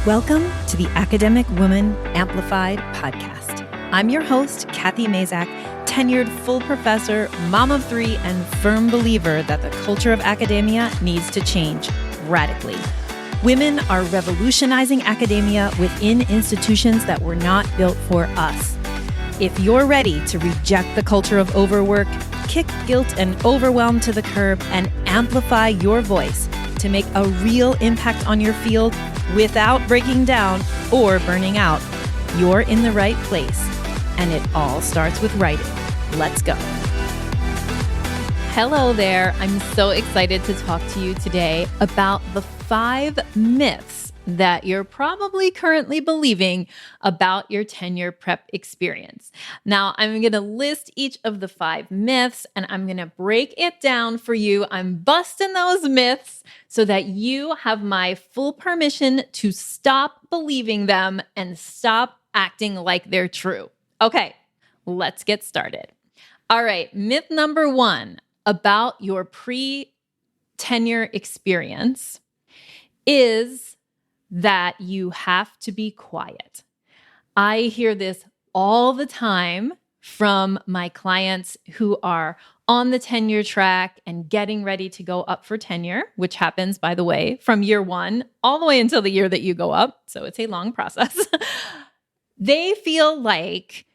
Welcome to the Academic Woman Amplified podcast. I'm your host, Kathy Mazak, tenured full professor, mom of three, and firm believer that the culture of academia needs to change radically. Women are revolutionizing academia within institutions that were not built for us. If you're ready to reject the culture of overwork, kick guilt and overwhelm to the curb, and amplify your voice to make a real impact on your field without breaking down or burning out, you're in the right place. And it all starts with writing. Let's go. Hello there. I'm so excited to talk to you today about the 5 myths that you're probably currently believing about your tenure prep experience. Now, I'm going to list each of the 5 myths and I'm going to break it down for you. I'm busting those myths so that you have my full permission to stop believing them and stop acting like they're true. Okay, let's get started. All right, myth number 1 about your pre-tenure experience is that you have to be quiet. I hear this all the time from my clients who are on the tenure track and getting ready to go up for tenure, which happens, by the way, from year 1 all the way until the year that you go up. So it's a long process. They feel like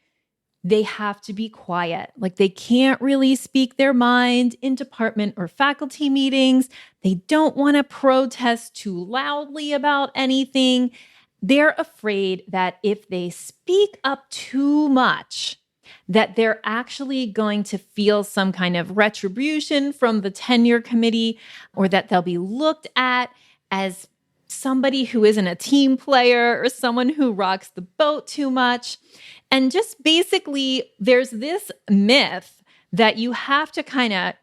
they have to be quiet, like they can't really speak their mind in department or faculty meetings. They don't want to protest too loudly about anything. They're afraid that if they speak up too much, that they're actually going to feel some kind of retribution from the tenure committee, or that they'll be looked at as somebody who isn't a team player or someone who rocks the boat too much. And just basically, there's this myth that you have to kind of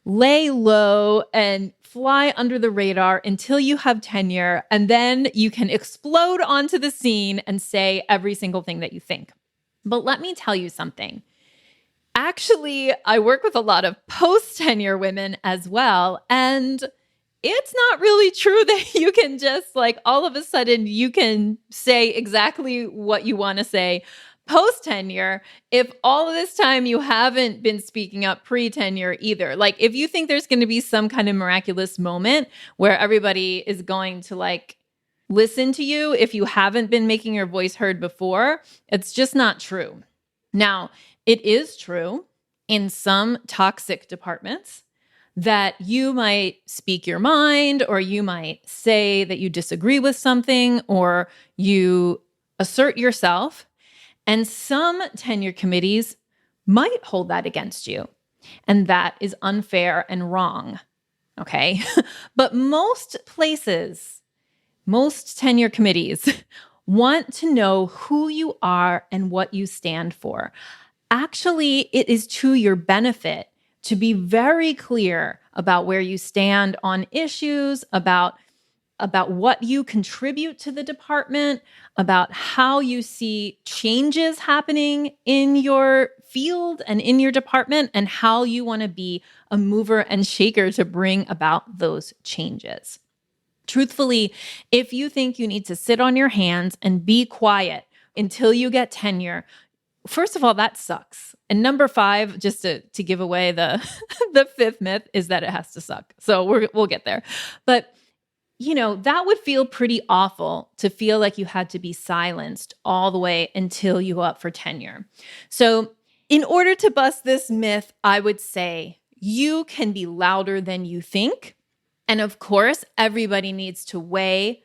lay low and fly under the radar until you have tenure, and then you can explode onto the scene and say every single thing that you think. But let me tell you something. Actually, I work with a lot of post-tenure women as well, and it's not really true that you can just all of a sudden you can say exactly what you want to say post-tenure if all of this time you haven't been speaking up pre-tenure either. If you think there's going to be some kind of miraculous moment where everybody is going to listen to you if you haven't been making your voice heard before, it's just not true. Now, it is true in some toxic departments that you might speak your mind, or you might say that you disagree with something, or you assert yourself. And some tenure committees might hold that against you. And that is unfair and wrong. Okay. But most places, most tenure committees want to know who you are and what you stand for. Actually, it is to your benefit to be very clear about where you stand on issues, about what you contribute to the department, about how you see changes happening in your field and in your department, and how you want to be a mover and shaker to bring about those changes. Truthfully, if you think you need to sit on your hands and be quiet until you get tenure, first of all, that sucks. And number 5, just to give away the 5th myth, is that it has to suck. So we'll get there. But that would feel pretty awful to feel like you had to be silenced all the way until you go up for tenure. So in order to bust this myth, I would say you can be louder than you think. And of course, everybody needs to weigh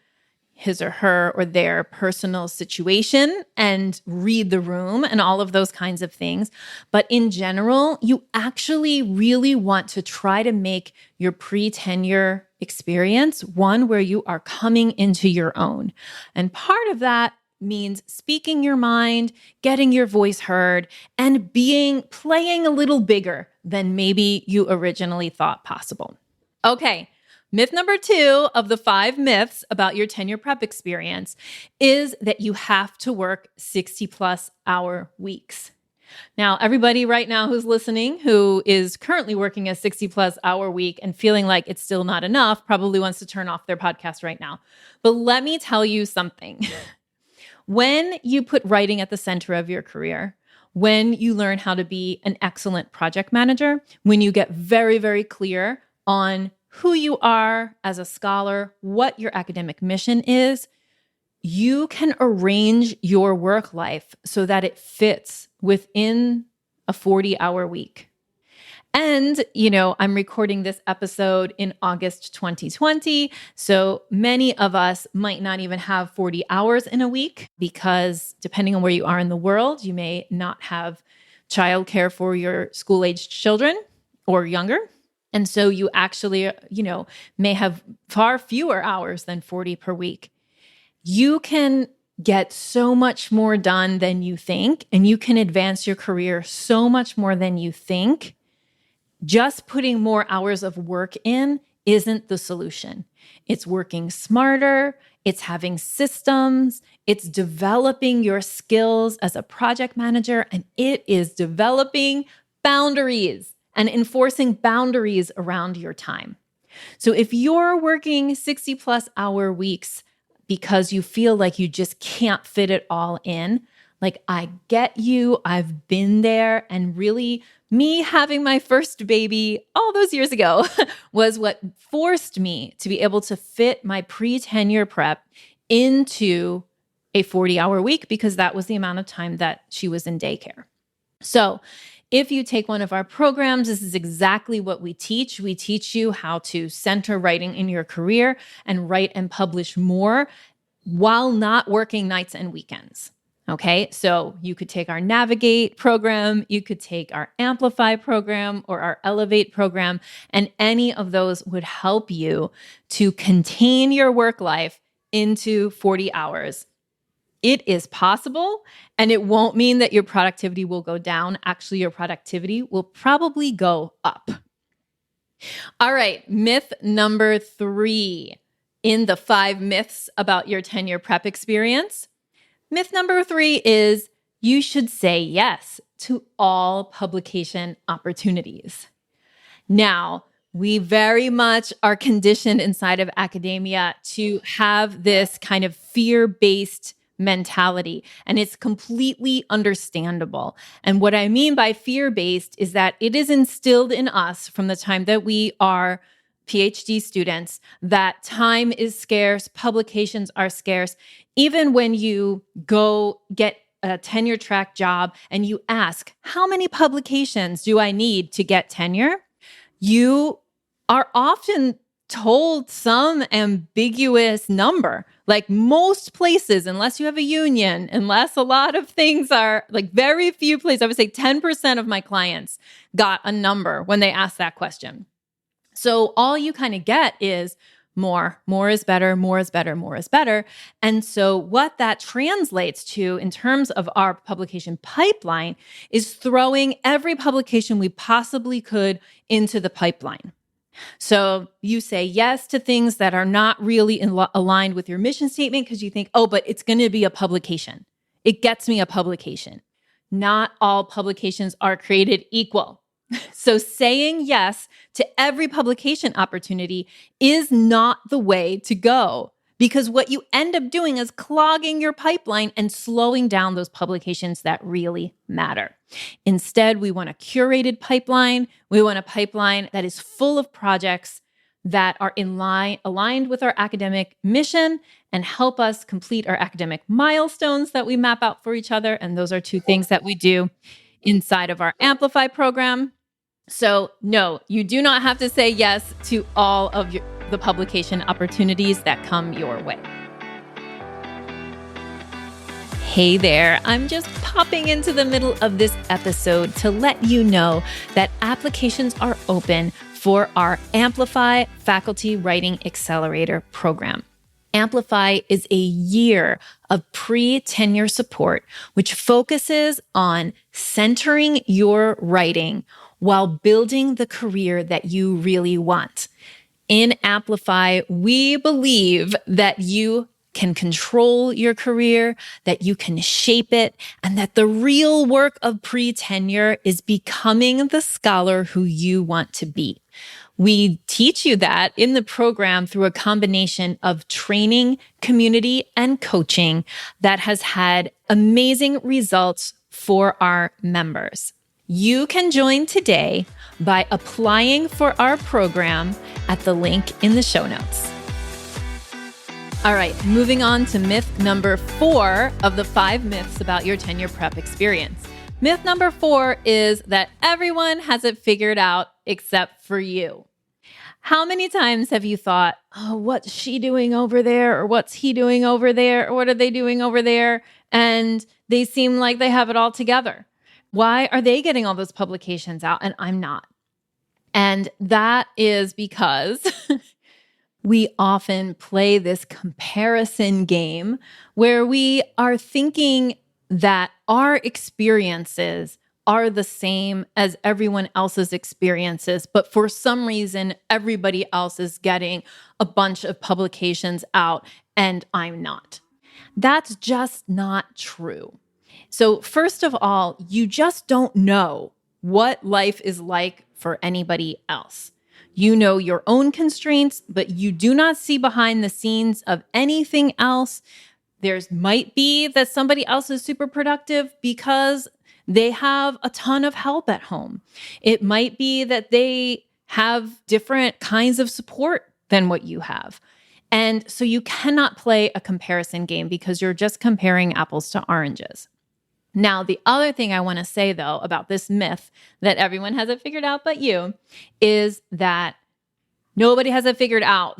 his or her or their personal situation and read the room and all of those kinds of things. But in general, you actually really want to try to make your pre-tenure experience one where you are coming into your own. And part of that means speaking your mind, getting your voice heard, and playing a little bigger than maybe you originally thought possible. Okay. Myth number 2 of the 5 myths about your tenure prep experience is that you have to work 60+ hour weeks. Now, everybody right now who's listening, who is currently working a 60+ hour week and feeling like it's still not enough, probably wants to turn off their podcast right now. But let me tell you something. When you put writing at the center of your career, when you learn how to be an excellent project manager, when you get very, very clear on who you are as a scholar, what your academic mission is, you can arrange your work life so that it fits within a 40-hour week. And, I'm recording this episode in August 2020. So many of us might not even have 40 hours in a week because depending on where you are in the world, you may not have childcare for your school-aged children or younger. And so you actually, may have far fewer hours than 40 per week. You can get so much more done than you think, and you can advance your career so much more than you think. Just putting more hours of work in isn't the solution. It's working smarter, it's having systems, it's developing your skills as a project manager, and it is developing boundaries and enforcing boundaries around your time. So if you're working 60+ hour weeks because you feel like you just can't fit it all in, like I get you, I've been there, and really me having my first baby all those years ago was what forced me to be able to fit my pre-tenure prep into a 40-hour week because that was the amount of time that she was in daycare. So if you take one of our programs, this is exactly what we teach. We teach you how to center writing in your career and write and publish more while not working nights and weekends. Okay, so you could take our Navigate program, you could take our Amplify program or our Elevate program, and any of those would help you to contain your work life into 40 hours. It is possible, and it won't mean that your productivity will go down. Actually, your productivity will probably go up. All right, myth number 3 in the 5 myths about your tenure prep experience. Myth number 3 is you should say yes to all publication opportunities. Now, we very much are conditioned inside of academia to have this kind of fear-based mentality, and it's completely understandable. And what I mean by fear-based is that it is instilled in us from the time that we are PhD students that time is scarce, publications are scarce. Even when you go get a tenure track job and you ask, how many publications do I need to get tenure? You are often told some ambiguous number. Like most places, unless you have a union, unless a lot of things are like very few places, I would say 10% of my clients got a number when they asked that question. So all you kind of get is more is better, more is better, more is better. And so what that translates to in terms of our publication pipeline is throwing every publication we possibly could into the pipeline. So you say yes to things that are not really aligned with your mission statement because you think, oh, but it's going to be a publication. It gets me a publication. Not all publications are created equal. So saying yes to every publication opportunity is not the way to go, because what you end up doing is clogging your pipeline and slowing down those publications that really matter. Instead, we want a curated pipeline. We want a pipeline that is full of projects that are aligned with our academic mission and help us complete our academic milestones that we map out for each other. And those are 2 things that we do inside of our Amplify program. So no, you do not have to say yes to all of the publication opportunities that come your way. Hey there, I'm just popping into the middle of this episode to let you know that applications are open for our Amplify Faculty Writing Accelerator program. Amplify is a year of pre-tenure support, which focuses on centering your writing while building the career that you really want. In Amplify, we believe that you can control your career, that you can shape it, and that the real work of pre-tenure is becoming the scholar who you want to be. We teach you that in the program through a combination of training, community, and coaching that has had amazing results for our members. You can join today by applying for our program at the link in the show notes. All right, moving on to myth number 4 of the 5 myths about your tenure prep experience. Myth number 4 is that everyone has it figured out except for you. How many times have you thought, oh, what's she doing over there? Or what's he doing over there? Or what are they doing over there? And they seem like they have it all together. Why are they getting all those publications out and I'm not? And that is because we often play this comparison game where we are thinking that our experiences are the same as everyone else's experiences, but for some reason, everybody else is getting a bunch of publications out and I'm not. That's just not true. So first of all, you just don't know what life is like for anybody else. You know your own constraints, but you do not see behind the scenes of anything else. There's might be that somebody else is super productive because they have a ton of help at home. It might be that they have different kinds of support than what you have. And so you cannot play a comparison game because you're just comparing apples to oranges. Now, the other thing I want to say, though, about this myth that everyone has it figured out but you is that nobody has it figured out.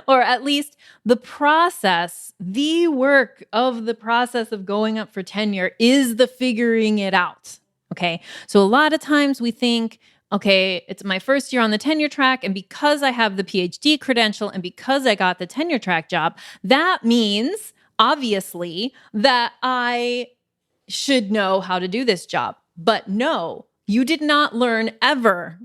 Or at least the process, the work of the process of going up for tenure is the figuring it out. Okay. So a lot of times we think, okay, it's my first year on the tenure track. And because I have the PhD credential and because I got the tenure track job, that means obviously that I should know how to do this job. But no, you did not learn ever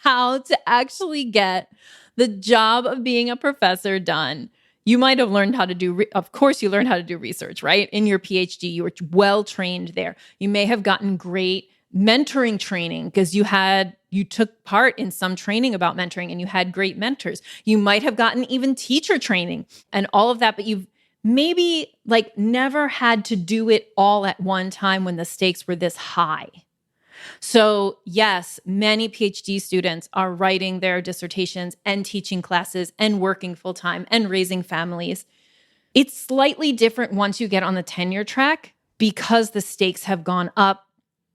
how to actually get the job of being a professor done. You might have learned how to do, of course, you learned how to do research, right? In your PhD, you were well trained there. You may have gotten great mentoring training because you took part in some training about mentoring and you had great mentors. You might have gotten even teacher training and all of that, but you've maybe never had to do it all at one time when the stakes were this high. So yes, many PhD students are writing their dissertations and teaching classes and working full-time and raising families. It's slightly different once you get on the tenure track because the stakes have gone up.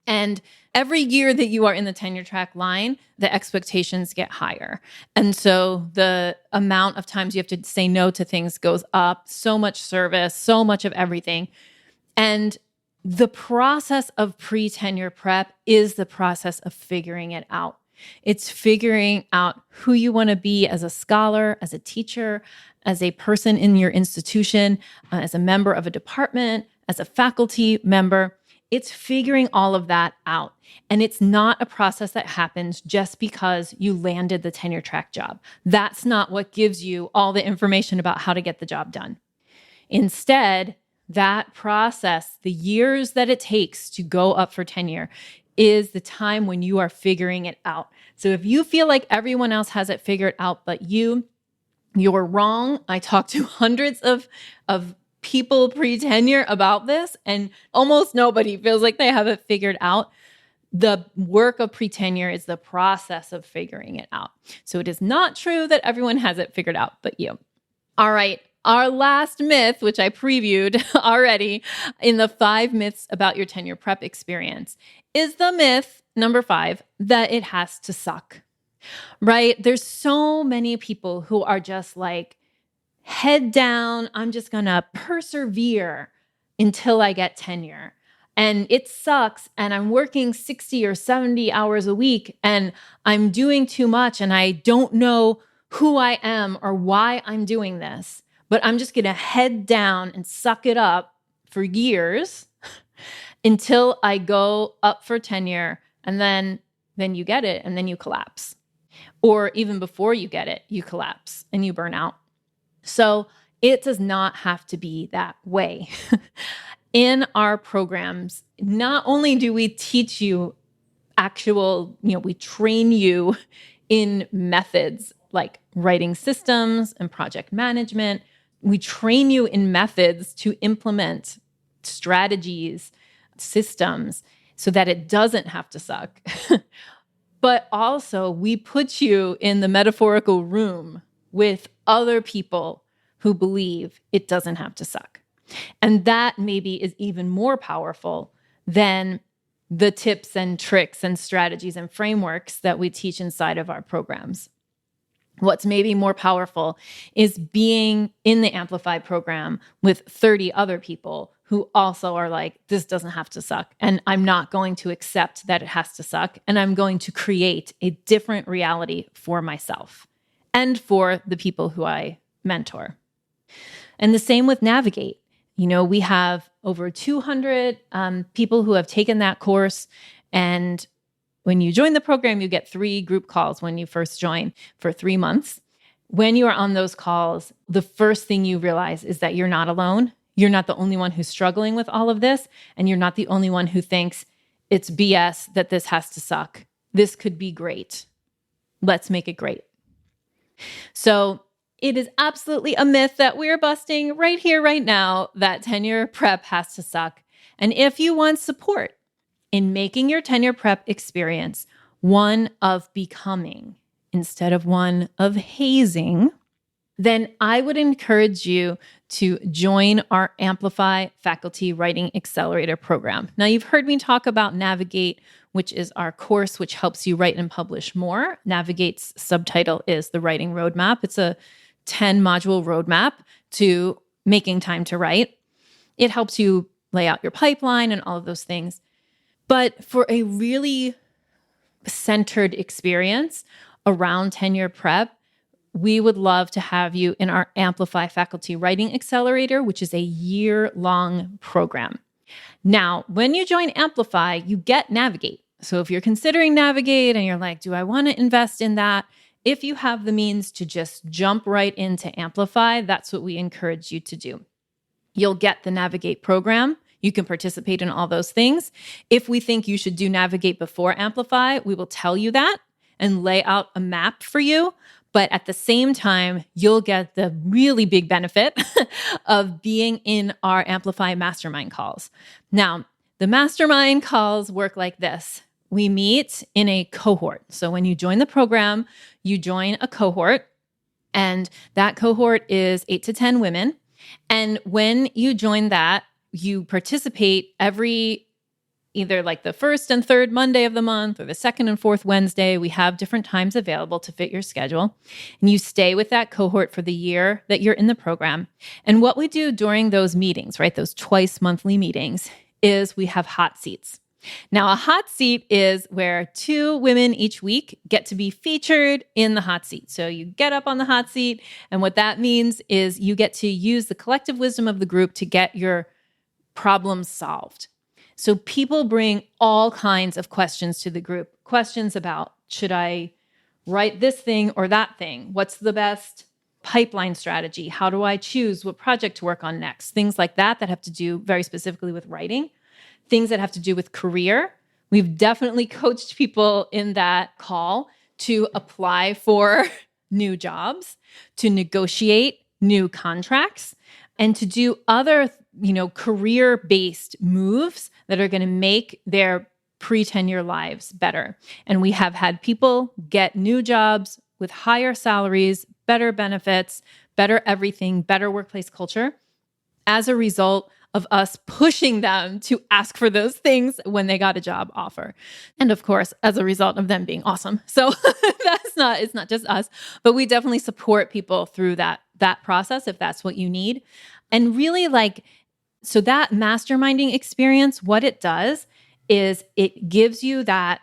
And every year that you are in the tenure track line, the expectations get higher. And so the amount of times you have to say no to things goes up, so much service, so much of everything. And the process of pre-tenure prep is the process of figuring it out. It's figuring out who you want to be as a scholar, as a teacher, as a person in your institution, as a member of a department, as a faculty member. It's figuring all of that out. And it's not a process that happens just because you landed the tenure track job. That's not what gives you all the information about how to get the job done. Instead, that process, the years that it takes to go up for tenure, is the time when you are figuring it out. So if you feel like everyone else has it figured out but you're wrong. I talked to hundreds of people pre-tenure about this, and almost nobody feels like they have it figured out. The work of pre-tenure is the process of figuring it out. So it is not true that everyone has it figured out but you. All right. Our last myth, which I previewed already in the 5 myths about your tenure prep experience, is the myth, number 5, that it has to suck, right? There's so many people who are just like, head down, I'm just going to persevere until I get tenure. And it sucks, and I'm working 60 or 70 hours a week, and I'm doing too much, and I don't know who I am or why I'm doing this. But I'm just going to head down and suck it up for years until I go up for tenure. And then you get it and then you collapse. Or even before you get it, you collapse and you burn out. So It does not have to be that way. In our programs, not only do we teach you we train you in methods like writing systems and project management. We train you in methods to implement strategies, systems, so that it doesn't have to suck. But also, we put you in the metaphorical room with other people who believe it doesn't have to suck. And that maybe is even more powerful than the tips and tricks and strategies and frameworks that we teach inside of our programs. What's maybe more powerful is being in the Amplify program with 30 other people who also are like, this doesn't have to suck. And I'm not going to accept that it has to suck. And I'm going to create a different reality for myself and for the people who I mentor. And the same with Navigate. We have over 200 people who have taken that course. And when you join the program, you get 3 group calls when you first join for 3 months. When you are on those calls, the first thing you realize is that you're not alone. You're not the only one who's struggling with all of this. And you're not the only one who thinks it's BS that this has to suck. This could be great. Let's make it great. So it is absolutely a myth that we're busting right here, right now, that tenure prep has to suck. And if you want support in making your tenure prep experience one of becoming instead of one of hazing, then I would encourage you to join our Amplify Faculty Writing Accelerator program. Now, you've heard me talk about Navigate, which is our course which helps you write and publish more. Navigate's subtitle is The Writing Roadmap. It's a 10-module roadmap to making time to write. It helps you lay out your pipeline and all of those things. But for a really centered experience around tenure prep, we would love to have you in our Amplify Faculty Writing Accelerator, which is a year-long program. Now, when you join Amplify, you get Navigate. So if you're considering Navigate and you're like, do I want to invest in that? If you have the means to just jump right into Amplify, that's what we encourage you to do. You'll get the Navigate program. You can participate in all those things. If we think you should do Navigate before Amplify, we will tell you that and lay out a map for you. But at the same time, you'll get the really big benefit of being in our Amplify Mastermind calls. Now, the Mastermind calls work like this. We meet in a cohort. So when you join the program, you join a cohort, and that cohort is 8 to 10 women. And when you join that, you participate every either like the first and third Monday of the month or the second and fourth Wednesday. We have different times available to fit your schedule. And you stay with that cohort for the year that you're in the program. And what we do during those meetings, right, those twice monthly meetings, is we have hot seats. Now, a hot seat is where 2 women each week get to be featured in the hot seat. So you get up on the hot seat, and what that means is you get to use the collective wisdom of the group to get your problems solved. So people bring all kinds of questions to the group. Questions about, should I write this thing or that thing? What's the best pipeline strategy? How do I choose what project to work on next? Things like that have to do very specifically with writing. Things that have to do with career. We've definitely coached people in that call to apply for new jobs, to negotiate new contracts, and to do other, career-based moves that are going to make their pre-tenure lives better. And we have had people get new jobs with higher salaries, better benefits, better everything, better workplace culture as a result of us pushing them to ask for those things when they got a job offer. And of course, as a result of them being awesome. So it's not just us, but we definitely support people through that process if that's what you need. And really so that masterminding experience, what it does is it gives you that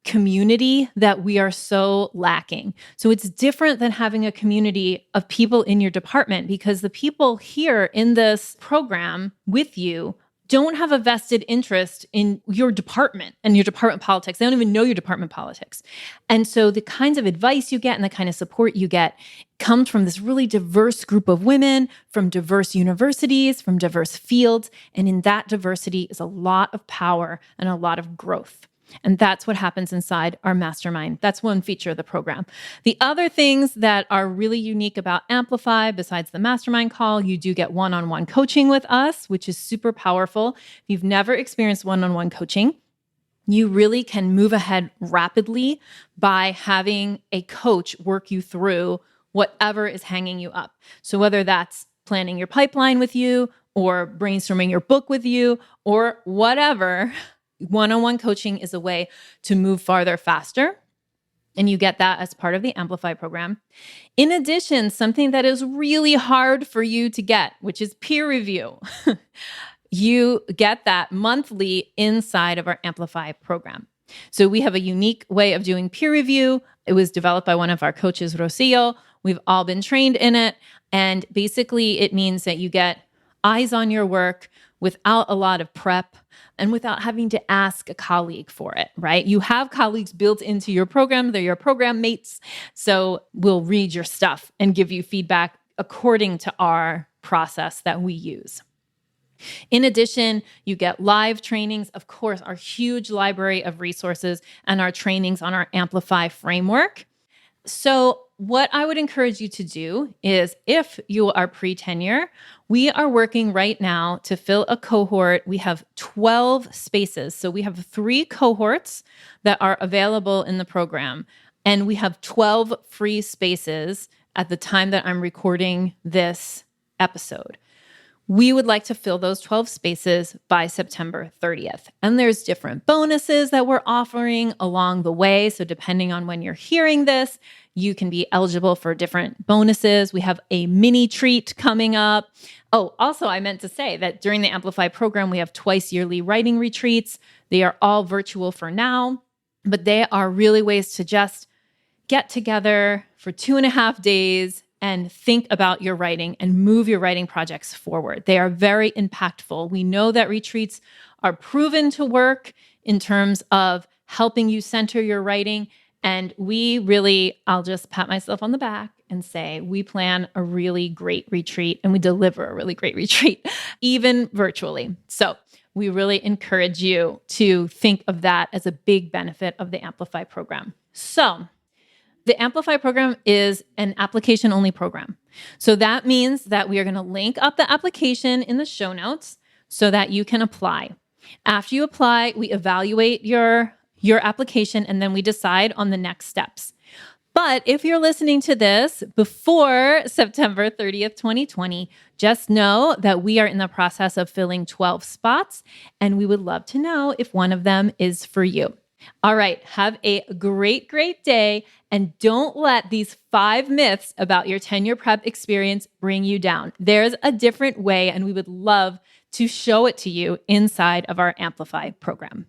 community that we are so lacking. So it's different than having a community of people in your department, because the people here in this program with you don't have a vested interest in your department and your department politics. They don't even know your department politics. And so the kinds of advice you get and the kind of support you get comes from this really diverse group of women from diverse universities, from diverse fields. And in that diversity is a lot of power and a lot of growth. And that's what happens inside our mastermind. That's one feature of the program. The other things that are really unique about Amplify, besides the mastermind call, you do get one-on-one coaching with us, which is super powerful. If you've never experienced one-on-one coaching, you really can move ahead rapidly by having a coach work you through whatever is hanging you up. So whether that's planning your pipeline with you or brainstorming your book with you or whatever, one-on-one coaching is a way to move farther faster. And you get that as part of the Amplify program. In addition, something that is really hard for you to get, which is peer review. You get that monthly inside of our Amplify program. So we have a unique way of doing peer review. It was developed by one of our coaches, Rocio. We've all been trained in it. And basically, it means that you get eyes on your work without a lot of prep and without having to ask a colleague for it, right? You have colleagues built into your program. They're your program mates. So we'll read your stuff and give you feedback according to our process that we use. In addition, you get live trainings, of course, our huge library of resources and our trainings on our Amplify framework. So what I would encourage you to do is, if you are pre-tenure, we are working right now to fill a cohort. We have 12 spaces. So we have 3 cohorts that are available in the program, and we have 12 free spaces at the time that I'm recording this episode. We would like to fill those 12 spaces by September 30th. And there's different bonuses that we're offering along the way. So depending on when you're hearing this, you can be eligible for different bonuses. We have a mini treat coming up. Oh, also, I meant to say that during the Amplify program, we have twice yearly writing retreats. They are all virtual for now, but they are really ways to just get together for 2.5 days and think about your writing and move your writing projects forward. They are very impactful. We know that retreats are proven to work in terms of helping you center your writing. And we really, I'll just pat myself on the back and say, we plan a really great retreat and we deliver a really great retreat, even virtually. So we really encourage you to think of that as a big benefit of the Amplify program. So the Amplify program is an application-only program. So that means that we are going to link up the application in the show notes so that you can apply. After you apply, we evaluate your application and then we decide on the next steps. But if you're listening to this before September 30th, 2020, just know that we are in the process of filling 12 spots, and we would love to know if one of them is for you. All right, have a great, great day, and don't let these 5 myths about your tenure prep experience bring you down. There's a different way, and we would love to show it to you inside of our Amplify program.